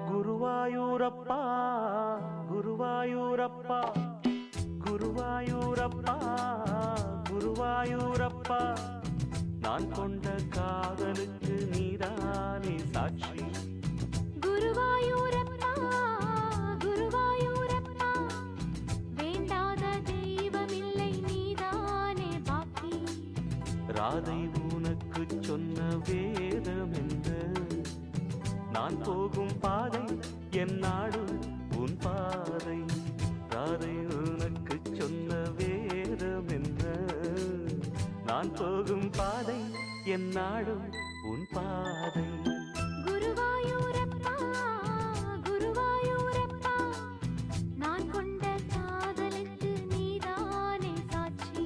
குருவாயூரப்பா குருவாயூரப்பா குருவாயூரப்பா குருவாயூரப்பா நான் கொண்ட காதலுக்கு நீதானே சாட்சி. குருவாயூரப்பா குருவாயூரப்பா வேண்டாத தெய்வமில்லை நீதானே பாக்கி. ராதை உனக்கு சொன்ன வேதம் என்ன? நான் போகும் பாதை என் நாடு உன் பாதை. ராதை உனக்கு சொன்ன வேதம் என்ன? நான் போகும் பாதை என் நாடு உன் பாதை. குருவாயூரப்பா குருவாயூரப்பா நான் கொண்ட காதலுக்கு நீதானே சாட்சி.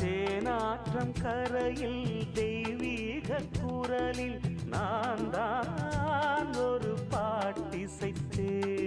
தேனாற்றம் கரையில் தெய்வீக குரலில் நான் தான் ஒரு பாட்டிசைத்தேன்.